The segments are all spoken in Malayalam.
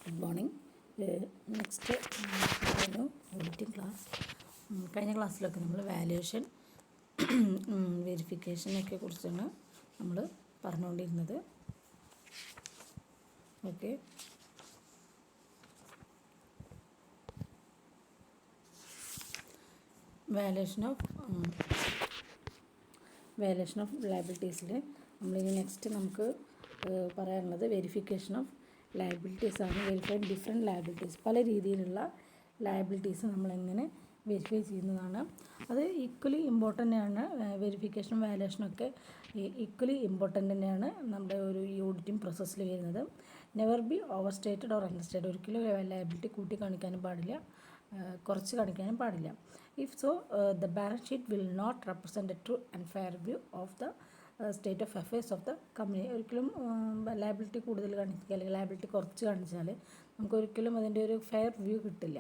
Good morning. Next auditing class. കഴിഞ്ഞ ക്ലാസ്സിലൊക്കെ നമ്മൾ വാല്യുവേഷൻ വെരിഫിക്കേഷനൊക്കെ കുറിച്ചാണ് നമ്മൾ പറഞ്ഞുകൊണ്ടിരുന്നത്. ഓക്കെ, വാല്യുവേഷൻ ഓഫ് ലയബിലിറ്റീസിൽ നമ്മളിനി നെക്സ്റ്റ് നമുക്ക് പറയാനുള്ളത് വെരിഫിക്കേഷൻ ഓഫ് ലയബിലിറ്റീസ് ആണ്. വെരിഫൈഡ് ഡിഫറെൻറ്റ് ലയബിലിറ്റീസ്, പല രീതിയിലുള്ള ലയബിലിറ്റീസ് നമ്മളെങ്ങനെ വെരിഫൈ ചെയ്യുന്നതാണ്. അത് ഈക്വലി ഇമ്പോർട്ടൻ്റ് ആണ്. വെരിഫിക്കേഷനും വാല്യുവേഷനൊക്കെ ഈക്വലി ഇമ്പോർട്ടൻ്റ് തന്നെയാണ് നമ്മുടെ ഒരു ഈ ഓഡിറ്റിംഗ് പ്രോസസ്സിൽ വരുന്നത്. Never be overstated or understated. ഒരിക്കലും ലയബിലിറ്റി കൂട്ടി കാണിക്കാനും പാടില്ല, കുറച്ച് കാണിക്കാനും പാടില്ല. If so the balance sheet will not represent a true and fair view of the state of affairs of the company. ഒരിക്കലും ലയബിലിറ്റി കൂടുതൽ കാണിക്കുക അല്ലെങ്കിൽ ലയബിലിറ്റി കുറച്ച് കാണിച്ചാൽ നമുക്കൊരിക്കലും അതിൻ്റെ ഒരു ഫെയർ വ്യൂ കിട്ടില്ല.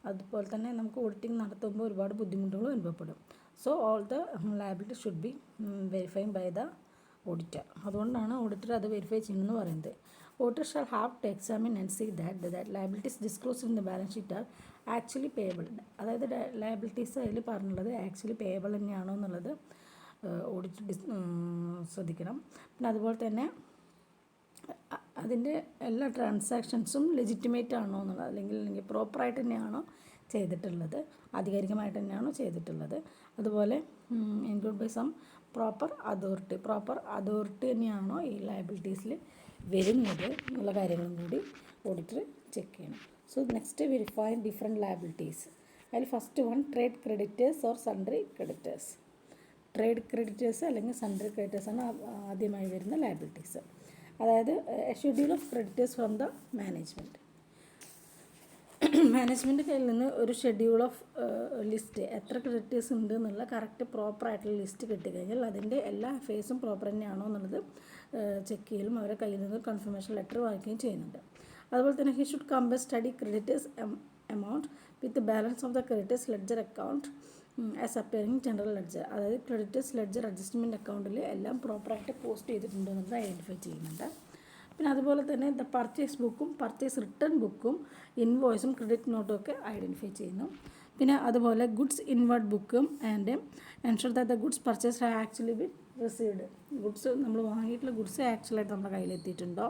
അതുപോലെ തന്നെ നമുക്ക് ഓഡിറ്റിംഗ് നടത്തുമ്പോൾ ഒരുപാട് ബുദ്ധിമുട്ടുകളും അനുഭവപ്പെടും. So all the liability should be verified by the auditor. അതുകൊണ്ടാണ് ഓഡിറ്റർ അത് വെരിഫൈ ചെയ്യുമെന്ന് പറയുന്നത്. Auditor shall have to examine and see that liabilities disclosed in the balance sheet are actually payable. അതായത് ലയബിലിറ്റീസ് അതിൽ പറഞ്ഞുള്ളത് ആക്ച്വലി പേയബിൾ തന്നെയാണോ എന്നുള്ളത് ഓഡിറ്റ് ശ്രദ്ധിക്കണം. പിന്നെ അതുപോലെ തന്നെ അതിൻ്റെ എല്ലാ ട്രാൻസാക്ഷൻസും ലെജിറ്റിമേറ്റ് ആണോ എന്നുള്ളത്, അല്ലെങ്കിൽ പ്രോപ്പറായിട്ട് തന്നെയാണോ ചെയ്തിട്ടുള്ളത്, ആധികാരികമായിട്ട് തന്നെയാണോ ചെയ്തിട്ടുള്ളത്. അതുപോലെ include by some proper authority തന്നെയാണോ ഈ ലയബിലിറ്റീസിൽ വരുന്നത് എന്നുള്ള കാര്യങ്ങളും കൂടി ഓഡിറ്റർ ചെക്ക് ചെയ്യണം. So next verify different liabilities. അതിൽ first one trade creditors or sundry creditors. Trade creditors അല്ലെങ്കിൽ സൺട്രി ക്രെഡിറ്റേഴ്സാണ് ആദ്യമായി വരുന്ന ലയബിലിറ്റീസ്. അതായത് schedule of creditors from the management. Management കയ്യിൽ നിന്ന് ഒരു ഷെഡ്യൂൾ ഓഫ് ലിസ്റ്റ്, എത്ര ക്രെഡിറ്റേഴ്സ് ഉണ്ട് എന്നുള്ള കറക്റ്റ് പ്രോപ്പറായിട്ടുള്ള ലിസ്റ്റ് കിട്ടിക്കഴിഞ്ഞാൽ അതിൻ്റെ എല്ലാ അഫയേഴ്സും പ്രോപ്പർ തന്നെയാണോ എന്നുള്ളത് ചെക്ക് ചെയ്യലും അവരുടെ കയ്യിൽ നിന്ന് കൺഫർമേഷൻ ലെറ്റർ വാങ്ങിക്കുകയും ചെയ്യുന്നുണ്ട്. അതുപോലെ തന്നെ he should compare study creditors amount with balance of the creditors ledger account as appearing general ledger. അതായത് ക്രെഡിറ്റേഴ്സ് ലെഡ്ജർ അഡ്ജസ്റ്റ്മെൻറ്റ് അക്കൗണ്ടിൽ എല്ലാം പ്രോപ്പറായിട്ട് പോസ്റ്റ് ചെയ്തിട്ടുണ്ടോ എന്നുള്ളത് ഐഡൻറ്റിഫൈ ചെയ്യുന്നുണ്ട്. പിന്നെ അതുപോലെ തന്നെ ദ പർച്ചേസ് ബുക്കും പർച്ചേസ് റിട്ടേൺ ബുക്കും ഇൻവോയ്സും ക്രെഡിറ്റ് നോട്ടും ഒക്കെ ഐഡൻറ്റിഫൈ ചെയ്യുന്നു. പിന്നെ അതുപോലെ ഗുഡ്സ് ഇൻവേർഡ് ബുക്കും and ensure that the goods purchase have actually been received. Goods നമ്മൾ വാങ്ങിയിട്ടുള്ള ഗുഡ്സ് ആക്ച്വലായിട്ട് നമ്മുടെ കയ്യിലെത്തിയിട്ടുണ്ടോ.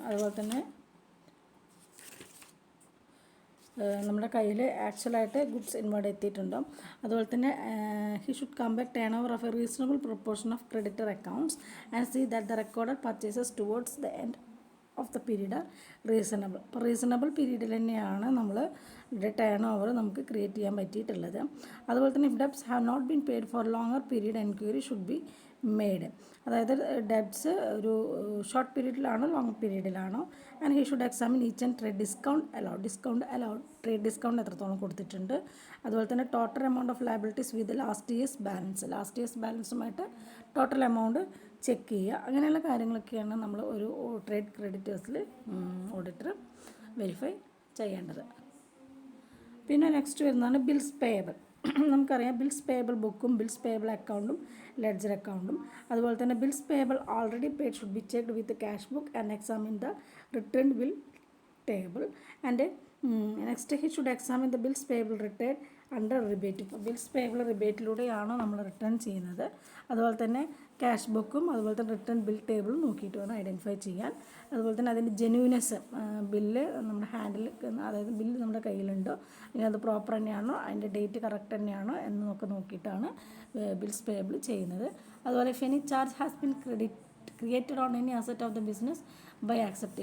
അതുപോലെ തന്നെ നമ്മുടെ കയ്യിൽ ആക്ച്വലായിട്ട് ഗുഡ്സ് ഇൻവേർഡ് എത്തിയിട്ടുണ്ടോ. അതുപോലെ തന്നെ he should compare turnover of a reasonable proportion of creditor accounts and see that the recorded purchases towards the end of the period are reasonable. അപ്പോൾ റീസണബിൾ പീരീഡിൽ തന്നെയാണ് നമ്മൾ ടേൺ ഓവർ നമുക്ക് ക്രിയേറ്റ് ചെയ്യാൻ പറ്റിയിട്ടുള്ളത്. അതുപോലെ തന്നെ if debts have not been paid for longer period enquiry should be made. അതായത് ഡെബ്റ്റ്സ് ഒരു ഷോർട്ട് പീരീഡിലാണോ ലോങ് പീരീഡിലാണോ. And he should examine each and trade discount allowed trade discount എത്രത്തോളം കൊടുത്തിട്ടുണ്ട്. അതുപോലെ തന്നെ total amount of liabilities with last years ബാലൻസുമായിട്ട് ടോട്ടൽ എമൗണ്ട് ചെക്ക് ചെയ്യുക. അങ്ങനെയുള്ള കാര്യങ്ങളൊക്കെയാണ് നമ്മൾ ഒരു ട്രേഡ് ക്രെഡിറ്റേഴ്സിൽ ഓഡിറ്റർ വെരിഫൈ ചെയ്യേണ്ടത്. പിന്നെ നെക്സ്റ്റ് വരുന്നതാണ് ബിൽസ് പേയബിൾ. നമുക്കറിയാം ബിൽസ് പേയബിൾ ബുക്കും ബിൽസ് പേയബിൾ അക്കൗണ്ടും ലെഡ്ജർ അക്കൗണ്ടും. അതുപോലെ തന്നെ bills payable already paid should be checked with cash book and examine the return bill table. And next he should examine the bills payable return under rebate. ഇപ്പോൾ ബിൽസ് പേയബിൾ റിബേറ്റിലൂടെയാണോ നമ്മൾ റിട്ടേൺ ചെയ്യുന്നത്. അതുപോലെ തന്നെ ക്യാഷ് ബുക്കും അതുപോലെ തന്നെ റിട്ടേൺ ബിൽ ടേബിളും നോക്കിയിട്ട് വേണം ഐഡൻറ്റിഫൈ ചെയ്യാൻ. അതുപോലെ തന്നെ അതിൻ്റെ ജെന്യൂനെസ്, ബില്ല് നമ്മുടെ ഹാൻഡിൽ, അതായത് ബില്ല് നമ്മുടെ കയ്യിലുണ്ടോ, ഇനി അത് പ്രോപ്പർ തന്നെയാണോ, അതിൻ്റെ ഡേറ്റ് കറക്റ്റ് തന്നെയാണോ എന്നൊക്കെ നോക്കിയിട്ടാണ് ബിൽസ് പേയബിൾ ചെയ്യുന്നത്. അതുപോലെ if any charge has been created on any asset of the business by accept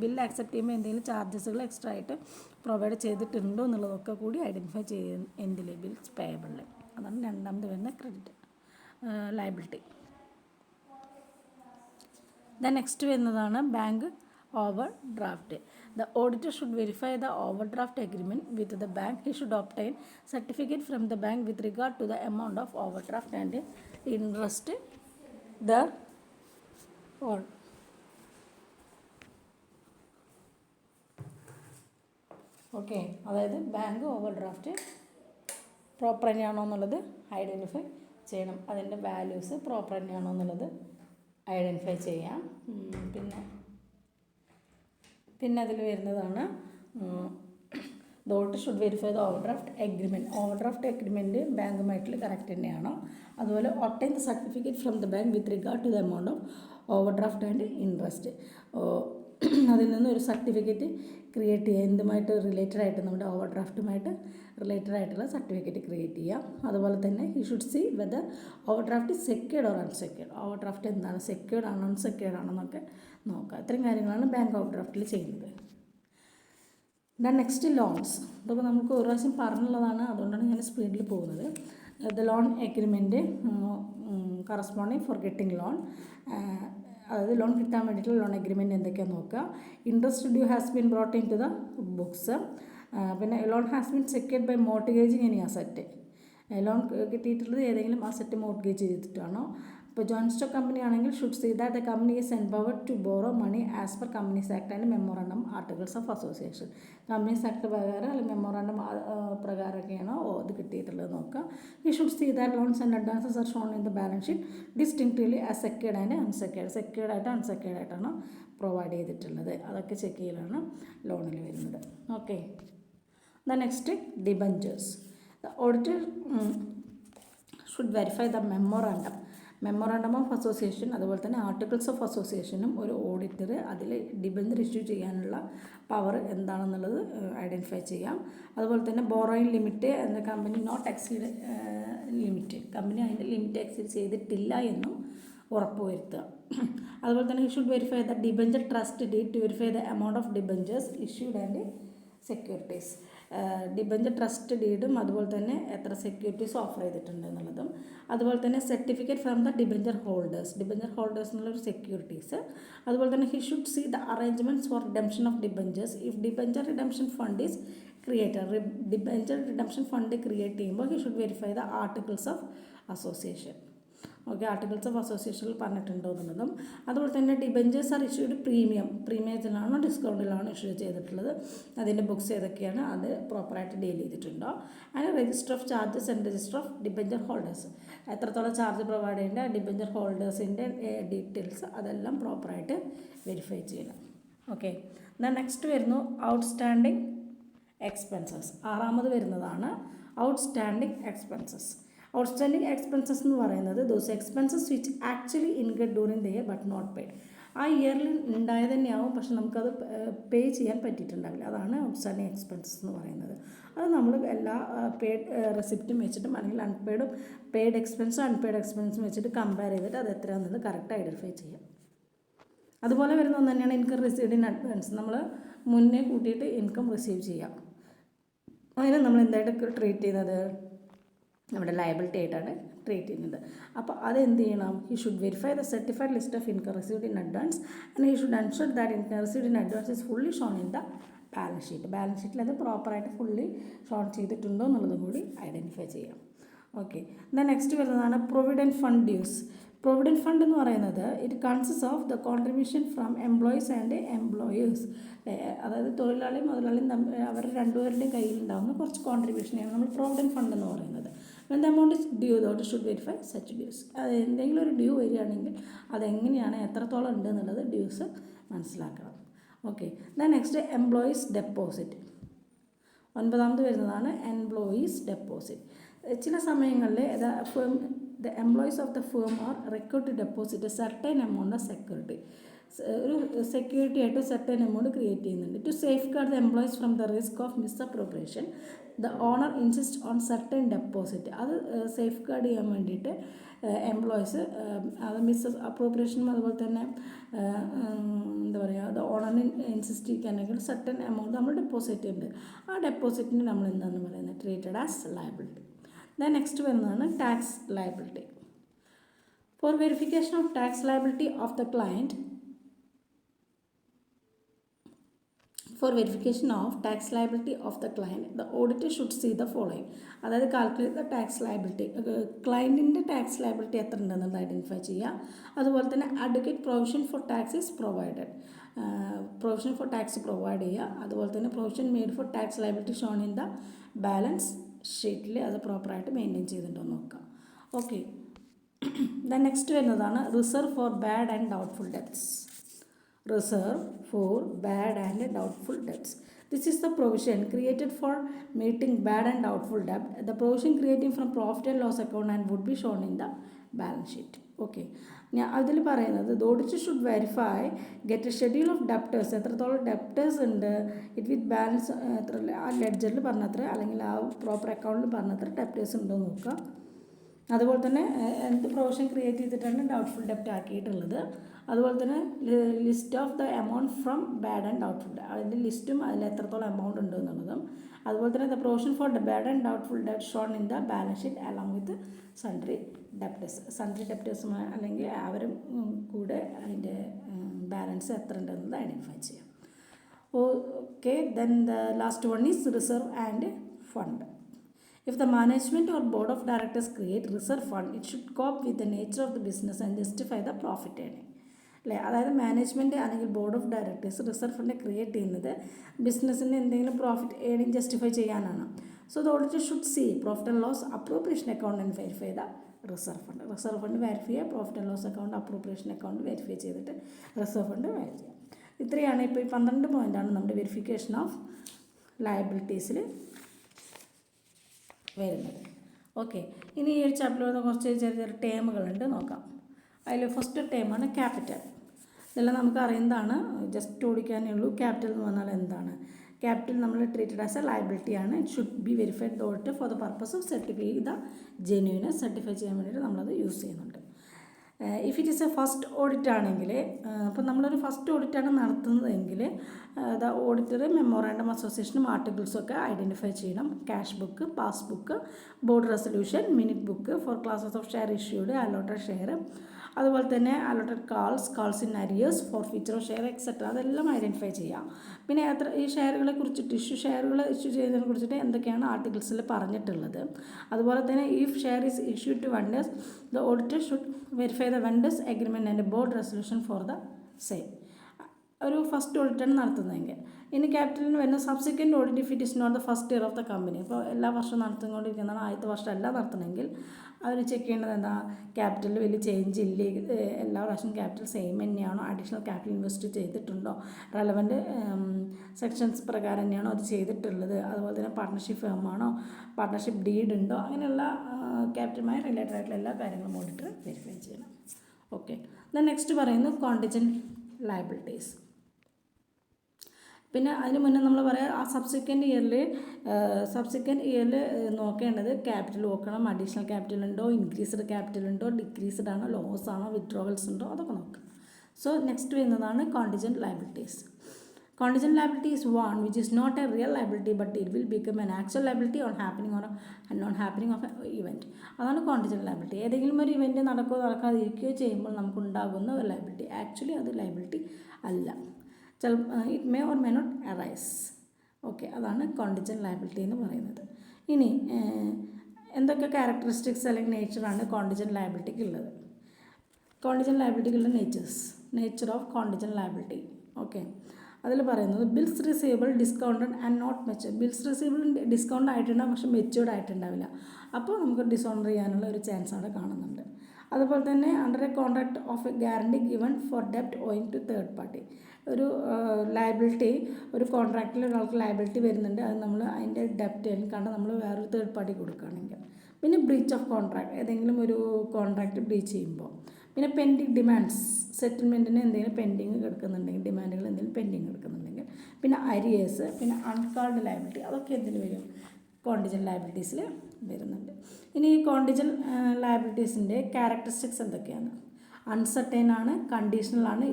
bill accept ചെയ്യുമ്പോൾ എന്തെങ്കിലും ചാർജസുകൾ എക്സ്ട്രാ ആയിട്ട് പ്രൊവൈഡ് ചെയ്തിട്ടുണ്ടോ എന്നുള്ളതൊക്കെ കൂടി ഐഡൻറ്റിഫൈ ചെയ്യും എന്തിൽ, ബിൽസ് പേയബിളിൽ. അതാണ് രണ്ടാമത് വരുന്ന ക്രെഡിറ്റ് ലയബിലിറ്റി. ദ നെക്സ്റ്റ് വരുന്നതാണ് bank overdraft. The auditor should verify the overdraft agreement with the bank. He should obtain certificate from the bank with regard to the amount of overdraft and interest thereon. Okay, അതായത് ബാങ്ക് ഓവർ ഡ്രാഫ്റ്റ് പ്രോപ്പർ തന്നെയാണോ എന്നുള്ളത് ഐഡൻറ്റിഫൈ ചെയ്യണം. അതിൻ്റെ വാല്യൂസ് പ്രോപ്പർ തന്നെയാണോ എന്നുള്ളത് ഐഡൻറ്റിഫൈ ചെയ്യാം. പിന്നെ അതിൽ വരുന്നതാണ് the auditor should verify the overdraft agreement. Overdraft agreement ബാങ്കുമായിട്ട് കറക്റ്റ് തന്നെയാണോ. അതുപോലെ obtain the certificate from the bank with regard to the amount of overdraft and interest. അതിൽ നിന്ന് ഒരു സർട്ടിഫിക്കറ്റ് ക്രിയേറ്റ് ചെയ്യുക. എന്തുമായിട്ട് റിലേറ്റഡ് ആയിട്ട് നമ്മുടെ ഓവർഡ്രാഫ്റ്റുമായിട്ട് റിലേറ്റഡ് ആയിട്ടുള്ള സർട്ടിഫിക്കറ്റ് ക്രിയേറ്റ് ചെയ്യുക. അതുപോലെ തന്നെ he should see whether overdraft secured or unsecured. Overdraft എന്താണ്, സെക്യൂർഡ് ആണോ അൺസെക്യൂർഡ് ആണോ എന്നൊക്കെ നോക്കുക. ഇത്രയും കാര്യങ്ങളാണ് ബാങ്ക് ഓവർഡ്രാഫ്റ്റിൽ ചെയ്യുന്നത്. Next loans. ഇതൊക്കെ നമുക്ക് ഒരു പ്രാവശ്യം പറഞ്ഞുള്ളതാണ്, അതുകൊണ്ടാണ് ഞാൻ സ്പീഡിൽ പോകുന്നത്. The loan agreement corresponding for getting loan. അതായത് ലോൺ കിട്ടാൻ വേണ്ടിയിട്ടുള്ള ലോൺ എഗ്രിമെൻറ്റ് എന്തൊക്കെയാണെന്ന് നോക്കുക. Interest due has been brought into the books. പിന്നെ loan has been secured by mortgaging any asset. Loan കിട്ടിയിട്ടുള്ളത് ഏതെങ്കിലും അസറ്റ് മോർട്ട്ഗേജ് ചെയ്തിട്ടാണോ. ഇപ്പോൾ ജോയിൻറ്റ് സ്റ്റോക്ക് കമ്പനി ആണെങ്കിൽ should see that the company is empowered to borrow money as per Companies Act and memorandum articles of association. Companies Act പ്രകാരം അല്ലെങ്കിൽ മെമ്മോറാണ്ടം പ്രകാരമൊക്കെയാണോ ഇത് കിട്ടിയിട്ടുള്ളത് നോക്കുക. He should see that loans and advances are shown in the balance sheet distinctly as secured and unsecured. Secured ആയിട്ട് അൺസെക്യൂർഡ് ആയിട്ടാണോ പ്രൊവൈഡ് ചെയ്തിട്ടുള്ളത്. അതൊക്കെ ചെക്ക് ചെയ്യലാണ് ലോണിൽ വരുന്നത്. Okay. The next debentures. The auditor should verify the memorandum of association. അതുപോലെ തന്നെ ആർട്ടിക്കിൾസ് ഓഫ് അസോസിയേഷനും ഒരു ഓഡിറ്റർ അതിൽ ഡിബഞ്ചർ ഇഷ്യൂ ചെയ്യാനുള്ള പവർ എന്താണെന്നുള്ളത് ഐഡൻറ്റിഫൈ ചെയ്യാം. അതുപോലെ തന്നെ ബോറോയിങ് ലിമിറ്റ് എന്ന company not exceed limit, company അതിൻ്റെ ലിമിറ്റ് എക്സീഡ് ചെയ്തിട്ടില്ല എന്നും ഉറപ്പുവരുത്തുക. അതുപോലെ തന്നെ he should verify the debenture trust deed to verify the amount of debentures issued and securities. Debenture trust ഡീഡും അതുപോലെ തന്നെ എത്ര സെക്യൂരിറ്റീസ് ഓഫർ ചെയ്തിട്ടുണ്ട് എന്നുള്ളതും. അതുപോലെ തന്നെ certificate from the debenture holders എന്നുള്ളൊരു സെക്യൂരിറ്റീസ്. അതുപോലെ തന്നെ he should see the arrangements for redemption of debentures if debenture redemption fund is created. Debenture redemption fund create ചെയ്യുമ്പോൾ he should verify the articles of association. Okay, articles of അസോസിയേഷനിൽ പറഞ്ഞിട്ടുണ്ടോ എന്നുള്ളതും. അതുപോലെ തന്നെ ഡിബഞ്ചേഴ്സ് ആർ ഇഷ്യൂഡ് പ്രീമിയത്തിലാണോ ഡിസ്കൗണ്ടിലാണോ ഇഷ്യൂ ചെയ്തിട്ടുള്ളത്, അതിൻ്റെ ബുക്സ് ഏതൊക്കെയാണ്, അത് പ്രോപ്പറായിട്ട് ഡീൽ ചെയ്തിട്ടുണ്ടോ. And register of charges and register of debenture holders, എത്രത്തോളം ചാർജ് പ്രൊവൈഡ് ചെയ്യേണ്ട ഡിബഞ്ചർ ഹോൾഡേഴ്സിൻ്റെ ഡീറ്റെയിൽസ് അതെല്ലാം പ്രോപ്പറായിട്ട് വെരിഫൈ ചെയ്യണം. ഓക്കെ. നെക്സ്റ്റ് വരുന്നു ഔട്ട്സ്റ്റാൻഡിങ് എക്സ്പെൻസസ്. ആറാമത് വരുന്നതാണ് ഔട്ട്സ്റ്റാൻഡിങ് എക്സ്പെൻസസ്. ഔട്ട്സ്റ്റാൻഡിങ് എക്സ്പെൻസസ് എന്ന് പറയുന്നത് those expenses which actually incurred during the year but not paid. ആ ഇയറിൽ ഉണ്ടായത് തന്നെയാവും, പക്ഷെ നമുക്കത് പേ ചെയ്യാൻ പറ്റിയിട്ടുണ്ടാവില്ല. അതാണ് ഔട്ട്സ്റ്റാൻഡിങ് എക്സ്പെൻസസ് എന്ന് പറയുന്നത്. അത് നമ്മൾ എല്ലാ പെയ്ഡ് റെസിപ്റ്റും വെച്ചിട്ടും അല്ലെങ്കിൽ അൺപെയ്ഡും പെയ്ഡ് എക്സ്പെൻസും അൺപെയ്ഡ് എക്സ്പെൻസും വെച്ചിട്ട് കമ്പയർ ചെയ്തിട്ട് അത് എത്രയാണെന്നുള്ളത് കറക്റ്റ് ഐഡൻറ്റിഫൈ ചെയ്യാം. അതുപോലെ വരുന്ന ഒന്ന് തന്നെയാണ് ഇൻകം റിസീവ്ഡ് ഇൻ അഡ്വാൻസ്. നമ്മൾ മുന്നേ കൂട്ടിയിട്ട് ഇൻകം റിസീവ് ചെയ്യാം. അതിന് നമ്മൾ എന്തായിട്ട് ട്രീറ്റ് ചെയ്യുന്നത്, നമ്മുടെ ലയബിലിറ്റി ആയിട്ടാണ് ട്രീറ്റ് ചെയ്യുന്നത്. അപ്പോൾ അതെന്ത് ചെയ്യണം, he should verify the certified list of income received in advance and he should ensure that income received in advance is fully Sean in the balance sheet. Balance ഷീറ്റിൽ അത് പ്രോപ്പറായിട്ട് ഫുള്ളി ഷോൺ ചെയ്തിട്ടുണ്ടോ എന്നുള്ളതും കൂടി ഐഡൻറ്റിഫൈ ചെയ്യാം. ഓക്കെ. നെക്സ്റ്റ് വരുന്നതാണ് provident fund dues. Provident fund എന്ന് പറയുന്നത് it consist of the contribution from employees and employers. അതായത് തൊഴിലാളിയും മുതലാളിയും അവർ രണ്ടുപേരുടെയും കയ്യിലുണ്ടാകുന്ന കുറച്ച് കോൺട്രിബ്യൂഷനെയാണ് നമ്മൾ പ്രൊവിഡൻറ്റ് ഫണ്ട് എന്ന് പറയുന്നത്. when the amount is due, the auditor should verify such dues. അത് എന്തെങ്കിലും ഒരു ഡ്യൂ വരികയാണെങ്കിൽ അതെങ്ങനെയാണ്, എത്രത്തോളം ഉണ്ട് എന്നുള്ളത് ഡ്യൂസ് മനസ്സിലാക്കണം. ഓക്കെ. Next employees deposit. 9ാമത് വരുന്നതാണ് എംപ്ലോയീസ് ഡെപ്പോസിറ്റ്. ചില സമയങ്ങളിൽ the employees of the firm are required to deposit a certain amount of security. ഒരു സെക്യൂരിറ്റി ആയിട്ട് certain amount ക്രിയേറ്റ് ചെയ്യുന്നുണ്ട്. To safeguard the employees from the risk of misappropriation the owner insist on certain deposit. അത് സേഫ് ഗാർഡ് ചെയ്യാൻ വേണ്ടിയിട്ട് എംപ്ലോയീസ് അത് അപ്രോപ്രിയേഷനും അതുപോലെ തന്നെ എന്താ പറയുക, ദ ഓണറിന് ഇൻസിസ്റ്റ് ചെയ്യാനെങ്കിൽ സർട്ടൻ എമൗണ്ട് നമ്മൾ ഡെപ്പോസിറ്റ് ഉണ്ട്. ആ ഡെപ്പോസിറ്റിന് നമ്മൾ എന്താണെന്ന് പറയുന്നത് ട്രീറ്റഡ് ആസ് ലയബിലിറ്റി. നെക്സ്റ്റ് വരുന്നതാണ് tax liability. For verification of tax liability of the client For verification of tax liability of the client, the auditor should see the following. അതായത് കാൽക്കുലേറ്റ് ദ ടാക്സ് ലയബിലിറ്റി, ക്ലയൻറ്റിൻ്റെ ടാക്സ് ലയബിലിറ്റി എത്ര ഉണ്ടെന്നുള്ളത് ഐഡൻറ്റിഫൈ ചെയ്യുക. അതുപോലെ തന്നെ adequate provision for tax is provided, provision for tax provide ചെയ്യുക. അതുപോലെ തന്നെ provision made for tax liability shown in the balance ഷീറ്റിൽ അത് പ്രോപ്പറായിട്ട് മെയിൻറ്റെയിൻ ചെയ്തിട്ടുണ്ടോ എന്ന് നോക്കാം. ഓക്കെ, ദെൻ നെക്സ്റ്റ് വരുന്നതാണ് reserve for bad and doubtful debts. Reserve for bad and doubtful debts. This is the provision created for meeting bad and doubtful debt. The provision creating from profit and loss account and would be shown in the balance sheet. Okay. ഞാൻ അതിൽ പറയുന്നത് the auditor should verify, get a schedule of debtors, എത്രത്തോളം ഡെപ്റ്റേഴ്സ് ഉണ്ട്, ഇറ്റ് വിത്ത് ബാലൻസ് എത്ര ആ ലെഡ്ജറിൽ പറഞ്ഞത്ര അല്ലെങ്കിൽ ആ പ്രോപ്പർ അക്കൗണ്ടിൽ പറഞ്ഞത്ര ഡെപ്റ്റേഴ്സ് ഉണ്ടോ എന്ന് നോക്കുക. അതുപോലെ തന്നെ എന്ത് പ്രൊവിഷൻ ക്രിയേറ്റ് ചെയ്തിട്ടാണ് ഡൗട്ട്ഫുൾ ഡെപ്റ്റ് ആക്കിയിട്ടുള്ളത്. അതുപോലെ തന്നെ list of the amount from bad and doubtful, അതിൻ്റെ ലിസ്റ്റും അതിൽ എത്രത്തോളം എമൗണ്ട് ഉണ്ട് എന്നുള്ളതും. അതുപോലെ തന്നെ the provision for the bad and doubtful ഡെപ്റ്റ് shown in the balance sheet along with sundry debtors. Sundry ഡെപ്റ്റേഴ്സുമായി അല്ലെങ്കിൽ അവരും കൂടെ അതിൻ്റെ ബാലൻസ് എത്ര ഉണ്ടെന്നത് ഐഡൻറ്റിഫൈ ചെയ്യാം. Okay, then the last one is reserve and fund. If the management or board of directors create reserve fund, it should cope with the nature of the business and justify the profit earning. അല്ലേ, അതായത് മാനേജ്മെൻറ്റ് അല്ലെങ്കിൽ board of directors reserve fund create ചെയ്യുന്നത് ബിസിനസ്സിന് എന്തെങ്കിലും പ്രോഫിറ്റ് ഏണിങ് ജസ്റ്റിഫൈ ചെയ്യാനാണ്. So the auditor should see profit and loss appropriation account and verify the reserve fund. Reserve fund verify ചെയ്യുക, profit and loss account appropriation account verify ചെയ്തിട്ട് റിസർവ് ഫണ്ട് വെരിഫൈ ചെയ്യാം. ഇത്രയാണ് ഇപ്പോൾ ഈ 12 പോയിൻ്റാണ് നമ്മുടെ വെരിഫിക്കേഷൻ ഓഫ് ലയബിലിറ്റീസിൽ വരുന്നത്. ഓക്കെ, ഇനി ഈ ഒരു ചാപ്റ്ററിൽ കുറച്ച് ചെറിയ ചെറിയ ടേമുകളുണ്ട്, നോക്കാം. അതിൽ ഫസ്റ്റ് ടേമാണ് ക്യാപിറ്റൽ. ഇതെല്ലാം നമുക്ക് അറിയുന്നതാണ്, ജസ്റ്റ് ഓടിക്കാനേ ഉള്ളൂ. ക്യാപിറ്റൽ എന്ന് പറഞ്ഞാൽ എന്താണ്? ക്യാപിറ്റൽ നമ്മൾ ട്രീറ്റഡ് ആസ് എ ലയബിലിറ്റി ആണ്. It should be verified the auditor for the purpose of certify the genuineness. Certify ചെയ്യാൻ വേണ്ടിയിട്ട് നമ്മളത് യൂസ് ചെയ്യുന്നുണ്ട്. If it is a first audit ആണെങ്കിൽ, അപ്പോൾ നമ്മളൊരു ഫസ്റ്റ് ഓഡിറ്റാണ് നടത്തുന്നതെങ്കിൽ ദ ഓഡിറ്റർ മെമ്മോറാണ്ടം അസോസിയേഷനും ആർട്ടിക്കിൾസും ഒക്കെ ഐഡൻറ്റിഫൈ ചെയ്യണം. Cash book, passbook, board resolution, minute book for classes of share issued, allotted share, അതുപോലെ തന്നെ allotted calls in arrears, four feature of share etcetera, അതെല്ലാം ഐഡൻറ്റിഫൈ ചെയ്യാം. പിന്നെ ഈ ഷെയറുകളെ കുറിച്ചിട്ട് ഷെയറുകൾ ഇഷ്യൂ ചെയ്യുന്നതിനെ കുറിച്ചിട്ട് എന്തൊക്കെയാണ് ആർട്ടിക്കിൾസിൽ പറഞ്ഞിട്ടുള്ളത്. അതുപോലെ തന്നെ if share is issue to vendors, the auditor should verify the vendors agreement and board resolution for the same. ഒരു ഫസ്റ്റ് ഓഡിറ്റാണ് നടത്തുന്നതെങ്കിൽ. ഇനി ക്യാപിറ്റലിന് വരുന്ന subsequent audit if it is not the first year of the company. ഇപ്പോൾ എല്ലാ വർഷവും നടത്തിക്കൊണ്ടിരിക്കുന്നതാണ്, ആദ്യത്തെ വർഷം അല്ല നടത്തണമെങ്കിൽ അവർ ചെക്ക് ചെയ്യേണ്ടത് എന്താ, ക്യാപിറ്റലിൽ വലിയ ചേഞ്ച് ഇല്ലേ, എല്ലാ പ്രാവശ്യവും ക്യാപിറ്റൽ സെയിം തന്നെയാണോ, അഡീഷണൽ ക്യാപിറ്റൽ ഇൻവെസ്റ്റ് ചെയ്തിട്ടുണ്ടോ, റെലവൻറ്റ് സെക്ഷൻസ് പ്രകാരം തന്നെയാണോ അത് ചെയ്തിട്ടുള്ളത്, അതുപോലെ തന്നെ പാർട്ട്ണർഷിപ്പ് ഫേമാണോ, പാർട്ട്ണർഷിപ്പ് ഡീഡ് ഉണ്ടോ, അങ്ങനെയുള്ള ക്യാപിറ്റലുമായി റിലേറ്റഡ് ആയിട്ടുള്ള എല്ലാ കാര്യങ്ങളും ഓഡിറ്റർ വെരിഫൈ ചെയ്യണം. ഓക്കെ, ദെൻ നെക്സ്റ്റ് പറയുന്നു കോണ്ടിജൻറ്റ് ലയബിലിറ്റീസ്. പിന്നെ അതിന് മുന്നേ നമ്മൾ പറയാം, ആ സബ്സിക്വൻറ്റ് ഇയറിൽ നോക്കേണ്ടത് ക്യാപിറ്റൽ നോക്കണം, അഡീഷണൽ ക്യാപിറ്റൽ ഉണ്ടോ, ഇൻക്രീസ്ഡ് ക്യാപിറ്റൽ ഉണ്ടോ, ഡിക്രീസ്ഡ് ആണോ, ലോസ് ആണോ, വിത്ഡ്രോവൽസ് ഉണ്ടോ, അതൊക്കെ നോക്കാം. സോ നെക്സ്റ്റ് വരുന്നതാണ് കോണ്ടിജൻറ്റ് liabilities. Contingent liability is one which is not a real liability but it will become an actual liability on happening or a non-happening of an event. അതാണ് കോണ്ടിജൻറ്റ് ലയബിലിറ്റി. ഏതെങ്കിലും ഒരു ഇവൻറ്റ് നടക്കാതിരിക്കുകയോ ചെയ്യുമ്പോൾ നമുക്കുണ്ടാകുന്ന ഒരു ലയബിലിറ്റി. ആക്ച്വലി അത് ലയബിലിറ്റി അല്ല, it may or may not arise. Okay, അതാണ് കോണ്ടിജൻറ്റ് ലയബിലിറ്റി എന്ന് പറയുന്നത്. ഇനി എന്തൊക്കെ ക്യാരക്ടറിസ്റ്റിക്സ് അല്ലെങ്കിൽ നേച്ചറാണ് കോണ്ടിജൻറ്റ് ലയബിലിറ്റിക്ക് ഉള്ളത്? കോണ്ടിജൻറ്റ് ലയബിലിറ്റിക്കുള്ള nature of contingent liability. Okay, അതിൽ പറയുന്നത് bills receivable discounted and not matured. Bills receivable discount ആയിട്ടുണ്ടാകും, പക്ഷേ മെച്ചുവർഡ് ആയിട്ടുണ്ടാവില്ല. അപ്പോൾ നമുക്ക് ഡിസോണർ ചെയ്യാനുള്ള ഒരു ചാൻസ് അവിടെ കാണുന്നുണ്ട്. അതുപോലെ തന്നെ under a contract of a guarantee given for ഡെപ്റ്റ് ഓയിങ് ടു തേർഡ് പാർട്ടി. ഒരു ലയബിലിറ്റി, ഒരു കോൺട്രാക്റ്റിൽ ഒരാൾക്ക് ലയബിലിറ്റി വരുന്നുണ്ട്, അത് നമ്മൾ അതിൻ്റെ ഡെപ്റ്റ് കണ്ട് നമ്മൾ വേറൊരു തേർഡ് പാർട്ടി കൊടുക്കുകയാണെങ്കിൽ. പിന്നെ ബ്രീച്ച് ഓഫ് കോൺട്രാക്ട്, ഏതെങ്കിലും ഒരു കോൺട്രാക്റ്റ് ബ്രീച്ച് ചെയ്യുമ്പോൾ. പിന്നെ പെൻഡിങ് ഡിമാൻഡ്സ്, സെറ്റിൽമെൻറ്റിന് എന്തെങ്കിലും പെൻഡിങ് കിടക്കുന്നുണ്ടെങ്കിൽ, ഡിമാൻഡുകൾ എന്തെങ്കിലും പെൻഡിങ് കിടക്കുന്നുണ്ടെങ്കിൽ. പിന്നെ അരിയേഴ്സ്, പിന്നെ അൺകാൾഡ് ലയബിലിറ്റി, അതൊക്കെ എന്തിന് വരും? കോണ്ടിജൻറ്റ് ലയബിലിറ്റീസിൽ വരുന്നുണ്ട്. ഇനി ഈ കോണ്ടിജൻറ്റ് ലയബിലിറ്റീസിൻ്റെ ക്യാരക്ടറിസ്റ്റിക്സ് എന്തൊക്കെയാണ്? അൺസർട്ടൈൻ ആണ്, കണ്ടീഷണൽ ആണ്,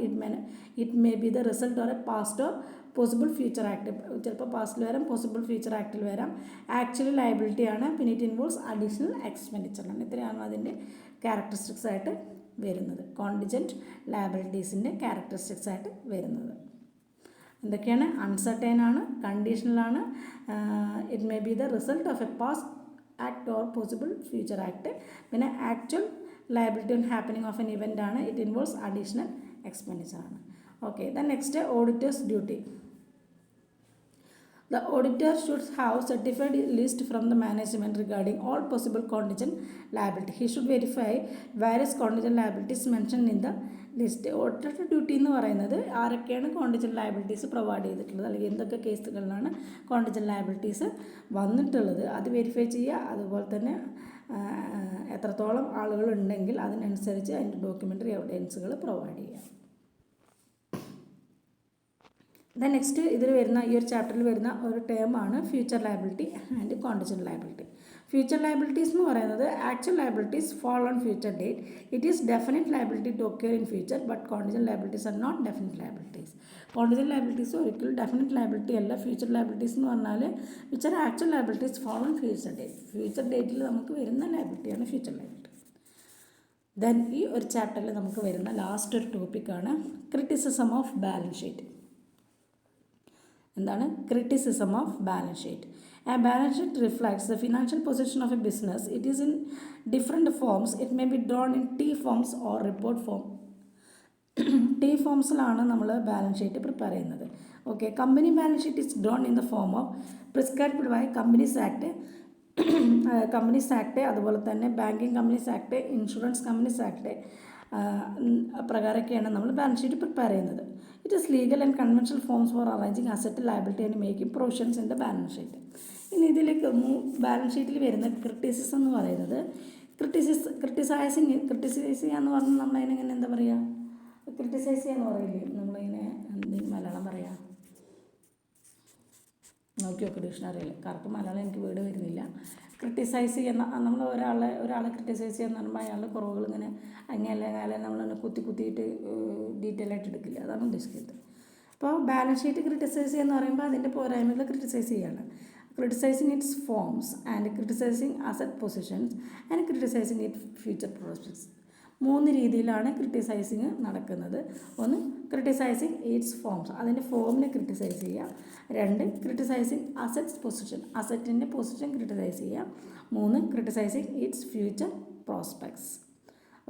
it may be the result or A past or possible future act. ചിലപ്പോൾ പാസ്റ്റിൽ വരാം, പോസിബിൾ ഫ്യൂച്ചർ ആക്ടിൽ വരാം. ആക്ച്വലി ലയബിലിറ്റി ആണ്, പിന്നെ ഇറ്റ് ഇൻവോൾവ്സ് അഡീഷണൽ എക്സ്പെൻഡിച്ചറാണ്. ഇത്രയാണ് അതിൻ്റെ ക്യാരക്ടറിസ്റ്റിക്സ് ആയിട്ട് വരുന്നത്, കോണ്ടിജൻറ്റ് ലയബിലിറ്റീസിൻ്റെ ക്യാരക്ടറിസ്റ്റിക്സ് ആയിട്ട് വരുന്നത്. എന്തൊക്കെയാണ്? അൺസർട്ടൈൻ ആണ്, കണ്ടീഷണൽ ആണ്, it may be the result of a past act or possible future act. പിന്നെ actual liability on happening of an event ആണ്, ഇറ്റ് ഇൻവോൾവ്സ് അഡീഷണൽ എക്സ്പെൻഡിച്ചർ ആണ്. Okay, then next auditors duty. The auditor should have certified list from the management regarding all possible contingent liability. He should verify various contingent liabilities mentioned in the list. ഓഡിറ്ററുടെ ഡ്യൂട്ടി എന്ന് പറയുന്നത് ആരൊക്കെയാണ് കോണ്ടിജന്റ് ലയബിലിറ്റീസ് പ്രൊവൈഡ് ചെയ്തിട്ടുള്ളത്, അല്ലെങ്കിൽ എന്തൊക്കെ കേസുകളിലാണ് കോണ്ടിജന്റ് ലയബിലിറ്റീസ് വന്നിട്ടുള്ളത് അത് വെരിഫൈ ചെയ്യുക. അതുപോലെ തന്നെ എത്രത്തോളം ആളുകളുണ്ടെങ്കിൽ അതിനനുസരിച്ച് അതിൻ്റെ ഡോക്യുമെൻ്ററി എവിഡൻസുകൾ പ്രൊവൈഡ് ചെയ്യുക. നെക്സ്റ്റ് ഇതിൽ വരുന്ന ഈ ഒരു ചാപ്റ്ററിൽ വരുന്ന ഒരു ടേമാണ് future liability and contingent liability. Future liabilities എന്ന് പറയുന്നത് actual liabilities fall on future date. It is definite liability to occur in future but contingent liabilities are not definite liabilities. Contingent liabilities ഒരിക്കലും ഡെഫിനറ്റ് ലയബിലിറ്റി അല്ല. ഫ്യൂച്ചർ ലയബിലിറ്റീസ് എന്ന് പറഞ്ഞാൽ which are actual liabilities fall on future date. Future ഡേറ്റിൽ നമുക്ക് വരുന്ന ലയബിലിറ്റിയാണ് ഫ്യൂച്ചർ ലയബിലിറ്റി. ദെൻ ഈ ഒരു ചാപ്റ്ററിൽ നമുക്ക് വരുന്ന ലാസ്റ്റ് ഒരു ടോപ്പിക്കാണ് ക്രിറ്റിസിസം ഓഫ് ബാലൻസ് ഷീറ്റ്. എന്താണ് criticism of balance sheet? A balance sheet reflects the financial position of a business. It is in different forms. It may be drawn in T forms or report form. T ഫോംസിലാണ് നമ്മൾ ബാലൻസ് ഷീറ്റ് പ്രിപ്പയർ ചെയ്യുന്നത്. Okay, company balance sheet is drawn in the form of prescribed by companies act, അതുപോലെ തന്നെ banking companies act, insurance companies act പ്രകാരമൊക്കെയാണ് നമ്മൾ ബാലൻസ് ഷീറ്റ് പ്രിപ്പയർ ചെയ്യുന്നത്. It is legal and conventional forms for arranging asset liability and making provisions in the balance sheet. ഇനി ഇതിലേക്ക് ബാലൻസ് ഷീറ്റിൽ വരുന്ന ക്രിറ്റിസിസം എന്ന് പറയുന്നത് ക്രിട്ടിസൈസ് ചെയ്യുക എന്ന് പറഞ്ഞാൽ നമ്മളതിനെങ്ങനെ എന്താ പറയുക? ക്രിട്ടിസൈസ് ചെയ്യുക എന്ന് പറയില്ലേ നമ്മളിങ്ങനെ എന്തെങ്കിലും മലയാളം പറയാം? നോക്കി നോക്കി ഡിക്ഷണറിയിൽ കറക്റ്റ് മലയാളം എനിക്ക് വീട് വരുന്നില്ല. ക്രിട്ടിസൈസ് ചെയ്യുന്ന നമ്മൾ ഒരാളെ ക്രിട്ടിസൈസ് ചെയ്യുന്ന പറയുമ്പോൾ അയാളുടെ കുറവുകൾ ഇങ്ങനെ അങ്ങനെ നമ്മളൊന്ന് കുത്തിയിട്ട് ഡീറ്റെയിൽ ആയിട്ട് എടുക്കില്ല, അതാണ് ഉദ്ദേശിക്കുന്നത്. അപ്പോൾ ബാലൻസ് ഷീറ്റ് ക്രിട്ടിസൈസ് ചെയ്യുക എന്ന് പറയുമ്പോൾ അതിൻ്റെ പോരായ്മകൾ ക്രിട്ടിസൈസ് ചെയ്യാണ്. Criticising it's forms and criticising asset positions and criticising it future prospects. 3 രീതിയിലാണ് ക്രിട്ടിസൈസിങ് നടക്കുന്നത്. ഒന്ന് ക്രിട്ടിസൈസിങ് ഇറ്റ്സ് ഫോംസ്, അതിൻ്റെ ഫോമിനെ ക്രിട്ടിസൈസ് ചെയ്യുക. 2 ക്രിട്ടിസൈസിങ് അസറ്റ്സ് പൊസിഷൻ, അസറ്റിൻ്റെ പൊസിഷൻ ക്രിട്ടിസൈസ് ചെയ്യുക. 3 criticising its future prospects.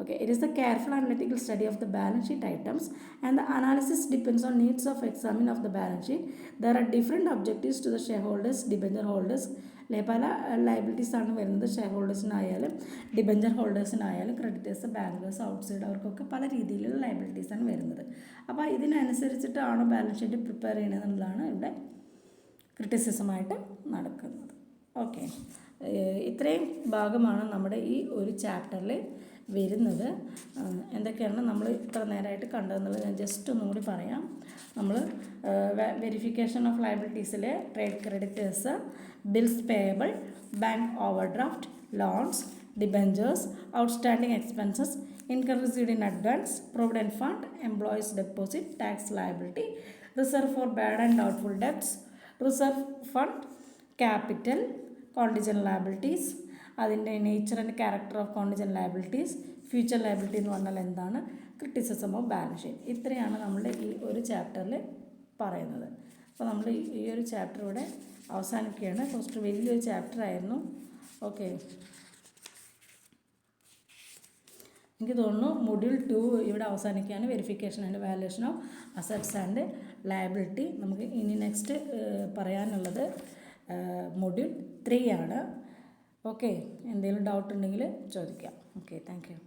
Okay, it is the careful analytical study of the balance sheet items and the analysis depends on needs of examine of the balance sheet. There are different objectives to the shareholders, debenture holders. പല ലയബിലിറ്റീസ് ആണ് വരുന്നത്. ഷെയർ ഹോൾഡേഴ്സിനായാലും ഡിബഞ്ചർ ഹോൾഡേഴ്സിനായാലും ക്രെഡിറ്റേഴ്സ്, ബാങ്കേഴ്സ്, ഔട്ട്സൈഡ് അവർക്കൊക്കെ പല രീതിയിലുള്ള ലയബിലിറ്റീസാണ് വരുന്നത്. അപ്പോൾ ഇതിനനുസരിച്ചിട്ടാണ് ബാലൻസ് ഷീറ്റ് പ്രിപ്പയർ ചെയ്യണമെന്നുള്ളതാണ് ഇവിടെ ക്രിറ്റിസിസമായിട്ട് നടക്കുന്നത്. ഓക്കെ, ഇത്രയും ഭാഗമാണ് നമ്മുടെ ഈ ഒരു ചാപ്റ്ററിൽ വരുന്നത്. എന്തൊക്കെയാണ് നമ്മൾ ഇത്ര നേരമായിട്ട് കണ്ടതെന്നുള്ളത് ഞാൻ ജസ്റ്റ് ഒന്നും കൂടി പറയാം. നമ്മൾ വെരിഫിക്കേഷൻ ഓഫ് ലയബിലിറ്റീസിൽ trade creditors, bills payable, bank overdraft, loans, debentures, outstanding expenses, income received in advance, provident fund, employees deposit, tax liability, reserve for bad and doubtful debts, reserve fund, capital, contingent liabilities, അതിൻ്റെ nature and character of contingent liabilities, future liability എന്ന് പറഞ്ഞാൽ എന്താണ്, ക്രിറ്റിസിസം ഓഫ് ബാലൻസ് ഷീറ്റ്. ഇത്രയാണ് നമ്മുടെ ഈ ഒരു ചാപ്റ്ററിൽ പറയുന്നത്. അപ്പോൾ നമ്മൾ ഈ ഒരു ചാപ്റ്റർ ഇവിടെ അവസാനിക്കുകയാണ്. കുറച്ച് വലിയൊരു ചാപ്റ്റർ ആയിരുന്നു. ഓക്കെ, എനിക്ക് തോന്നുന്നു മൊഡ്യൂൾ 2 ഇവിടെ അവസാനിക്കുകയാണ്. Verification and valuation of assets and liability. നമുക്ക് ഇനി നെക്സ്റ്റ് പറയാനുള്ളത് മൊഡ്യൂൾ 3 ആണ്. ഓക്കെ, എന്തെങ്കിലും ഡൗട്ട് ഉണ്ടെങ്കിൽ ചോദിക്കാം. Okay, thank you.